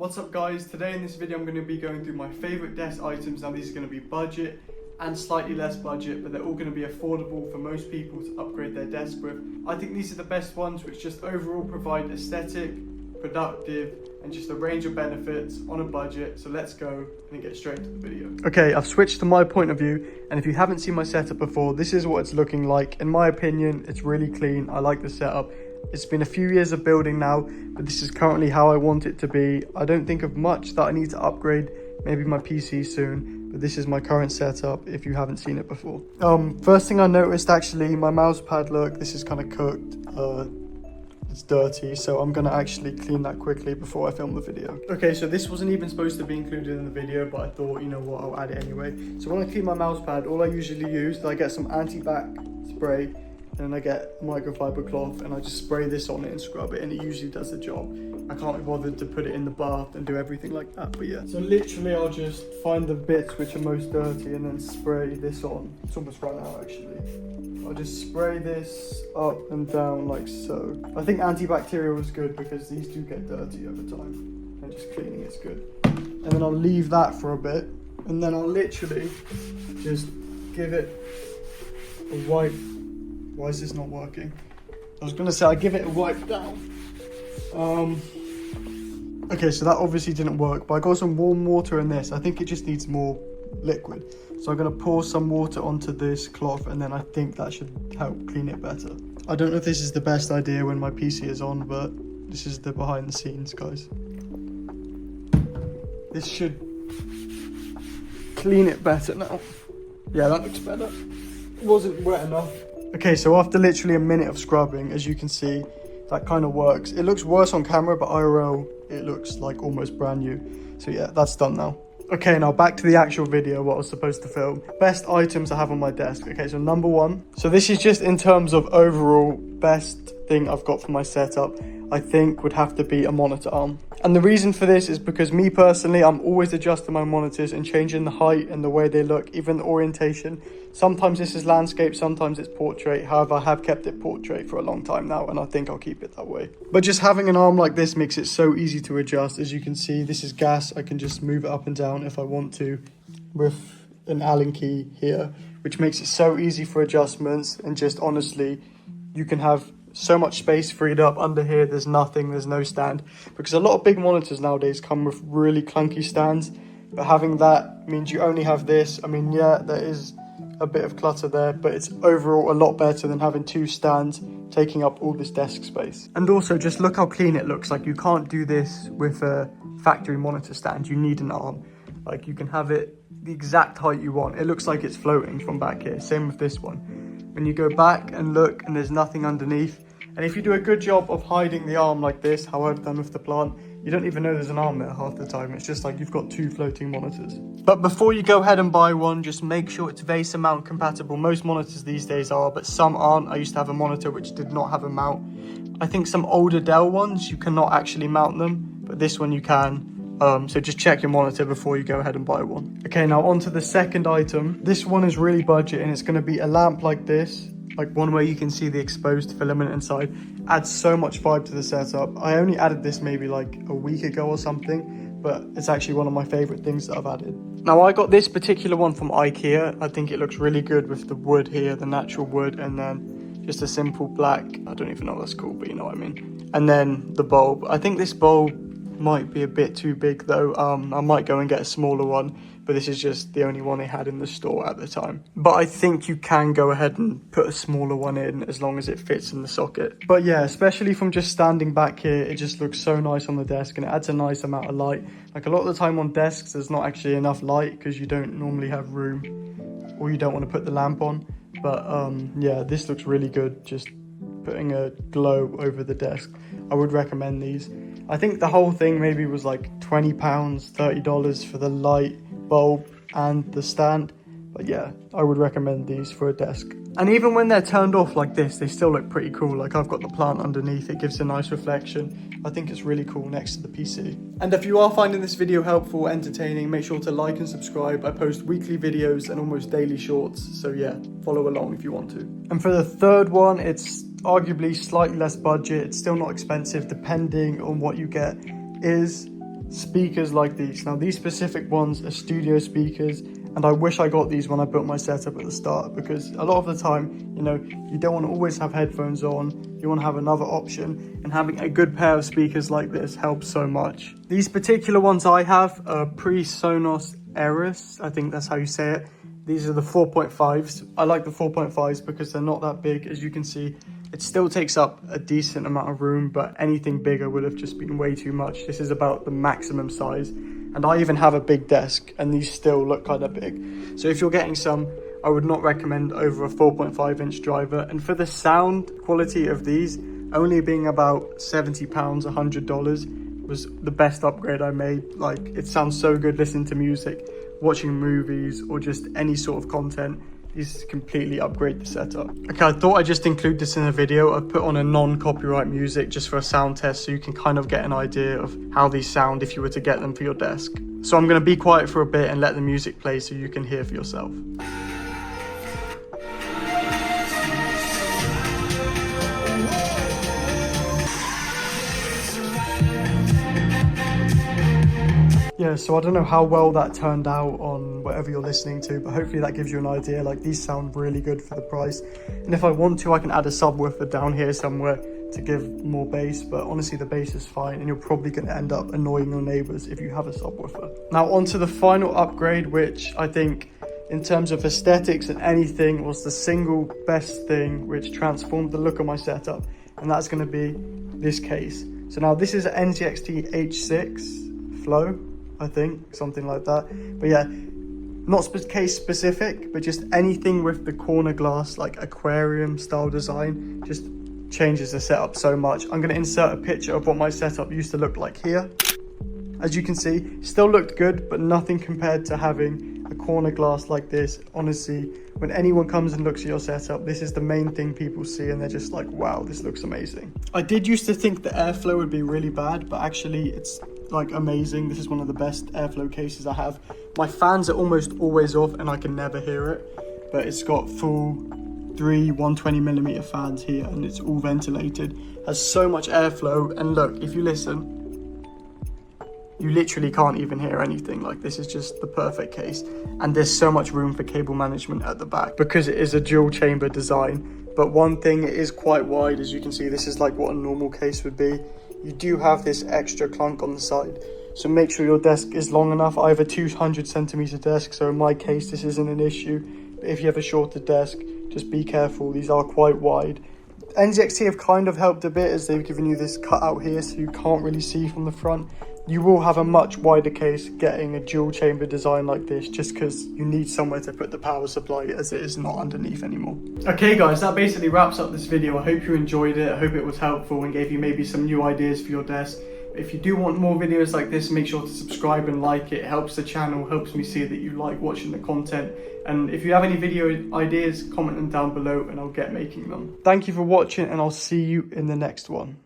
What's up guys, today in this video I'm going to be going through my favourite desk items. Now these are going to be budget and slightly less budget, but they're all going to be affordable for most people to upgrade their desk with. I think these are the best ones which just overall provide aesthetic, productive and just a range of benefits on a budget. So let's go and get straight to the video. Okay, I've switched to my point of view, and if you haven't seen my setup before, this is what it's looking like. In my opinion, it's really clean. I like the setup. It's been a few years of building now, but this is currently how I want it to be. I don't think of much that I need to upgrade, maybe my PC soon, but this is my current setup if you haven't seen it before. First thing I noticed, actually, my mouse pad, look, this is kind of cooked. It's dirty, so I'm gonna actually clean that quickly before I film the video. Okay, so this wasn't even supposed to be included in the video, but I thought, you know what, I'll add it anyway. So when I clean my mouse pad, all I usually use is I get some anti-bac spray, and then I get microfiber cloth and I just spray this on it and scrub it, and it usually does the job. I can't be bothered to put it in the bath and do everything like that, but yeah. So literally I'll just find the bits which are most dirty and then spray this on. It's almost run out actually. I'll just spray this up and down like so. I think antibacterial is good because these do get dirty over time, and just cleaning it's good. And then I'll leave that for a bit, and then I'll literally just give it a wipe. Why is this not working? I was gonna say I give it a wipe down. Okay, so that obviously didn't work, but I got some warm water in this. I think it just needs more liquid. So I'm gonna pour some water onto this cloth, and then I think that should help clean it better. I don't know if this is the best idea when my PC is on, but this is the behind the scenes, guys. This should clean it better now. Yeah, that looks better. It wasn't wet enough. Okay, so after literally a minute of scrubbing, as you can see, that kind of works. It looks worse on camera, but IRL, it looks like almost brand new. So yeah, that's done now. Okay, now back to the actual video, what I was supposed to film. Best items I have on my desk. Okay, so number one. So this is just in terms of overall best thing I've got for my setup, I think would have to be a monitor arm. And the reason for this is because me personally, I'm always adjusting my monitors and changing the height and the way they look, even the orientation. Sometimes this is landscape, sometimes it's portrait. However, I have kept it portrait for a long time now, and I think I'll keep it that way. But just having an arm like this makes it so easy to adjust. As you can see, this is gas. I can just move it up and down if I want to with an Allen key here, which makes it so easy for adjustments. And just honestly, you can have so much space freed up under here. There's nothing, there's no stand, because a lot of big monitors nowadays come with really clunky stands, but having that means you only have this. I mean, yeah, there is a bit of clutter there, but it's overall a lot better than having two stands taking up all this desk space. And also just look how clean it looks. Like, you can't do this with a factory monitor stand. You need an arm. Like, you can have it the exact height you want. It looks like it's floating from back here. Same with this one. When you go back and look, and there's nothing underneath. And if you do a good job of hiding the arm like this, how I've done with the plant, you don't even know there's an arm there half the time. It's just like you've got two floating monitors. But before you go ahead and buy one, just make sure it's VESA mount compatible. Most monitors these days are, but some aren't. I used to have a monitor which did not have a mount. I think some older Dell ones, you cannot actually mount them, but this one you can. So just check your monitor before you go ahead and buy one. Okay, now on to the second item. This one is really budget, and it's gonna be a lamp like this. Like one where you can see the exposed filament inside. Adds so much vibe to the setup. I only added this maybe like a week ago or something, but it's actually one of my favorite things that I've added. Now I got this particular one from IKEA. I think it looks really good with the wood here, the natural wood, and then just a simple black, I don't even know what that's called, but you know what I mean. And then the bulb. I think this bulb might be a bit too big though. I might go and get a smaller one, but this is just the only one they had in the store at the time. But I think you can go ahead and put a smaller one in as long as it fits in the socket. But yeah, especially from just standing back here, it just looks so nice on the desk, and it adds a nice amount of light. Like a lot of the time on desks, there's not actually enough light because you don't normally have room, or you don't want to put the lamp on. But yeah, this looks really good, just putting a glow over the desk. I would recommend these. I think the whole thing maybe was like £20, $30 for the light, bulb and the stand. But yeah, I would recommend these for a desk. And even when they're turned off like this, they still look pretty cool. Like, I've got the plant underneath, it gives a nice reflection. I think it's really cool next to the PC. And if you are finding this video helpful, entertaining, make sure to like and subscribe. I post weekly videos and almost daily shorts, so yeah, follow along if you want to. And for the third one, it's arguably slightly less budget. It's still not expensive depending on what you get, is speakers like these. Now these specific ones are studio speakers, and I wish I got these when I built my setup at the start, because a lot of the time, you know, you don't want to always have headphones on, you want to have another option, and having a good pair of speakers like this helps so much. These particular ones I have are pre-Sonos Eris, I think that's how you say it. These are the 4.5s. I like the 4.5s because they're not that big. As you can see, it still takes up a decent amount of room, but anything bigger would have just been way too much. This is about the maximum size. And I even have a big desk, and these still look kind of big. So if you're getting some, I would not recommend over a 4.5-inch driver. And for the sound quality of these, only being about £70, $100 was the best upgrade I made. Like, it sounds so good listening to music, watching movies, or just any sort of content. These completely upgrade the setup. Okay, I thought I'd just include this in a video. I've put on a non-copyright music just for a sound test, so you can kind of get an idea of how these sound if you were to get them for your desk. So I'm gonna be quiet for a bit and let the music play so you can hear for yourself. Yeah, so I don't know how well that turned out on whatever you're listening to, but hopefully that gives you an idea. Like, these sound really good for the price. And if I want to, I can add a subwoofer down here somewhere to give more bass, but honestly the bass is fine, and you're probably going to end up annoying your neighbors if you have a subwoofer. Now on to the final upgrade, which I think in terms of aesthetics and anything was the single best thing which transformed the look of my setup, and that's going to be this case. So now this is an NZXT H6 Flow, I think, something like that. But yeah, not case specific, but just anything with the corner glass, like aquarium style design, just changes the setup so much. I'm going to insert a picture of what my setup used to look like here. As you can see, still looked good, but nothing compared to having a corner glass like this. Honestly, when anyone comes and looks at your setup, this is the main thing people see, and they're just like, wow, this looks amazing. I did used to think the airflow would be really bad, but actually it's like amazing. This is one of the best airflow cases I have. My fans are almost always off and I can never hear it, but it's got full 3 120mm fans here, and it's all ventilated, has so much airflow. And look, if you listen, you literally can't even hear anything. Like, this is just the perfect case, and there's so much room for cable management at the back because it is a dual chamber design. But one thing, it is quite wide. As you can see, this is like what a normal case would be. You do have this extra clunk on the side, so make sure your desk is long enough. I have a 200cm desk, so in my case this isn't an issue, but if you have a shorter desk, just be careful. These are quite wide. NZXT have kind of helped a bit, as they've given you this cutout here so you can't really see from the front. You will have a much wider case getting a dual chamber design like this, just because you need somewhere to put the power supply, as it is not underneath anymore. Okay guys, that basically wraps up this video. I hope you enjoyed it. I hope it was helpful and gave you maybe some new ideas for your desk. If you do want more videos like this, make sure to subscribe and like it. It helps the channel, helps me see that you like watching the content. And if you have any video ideas, comment them down below and I'll get making them. Thank you for watching, and I'll see you in the next one.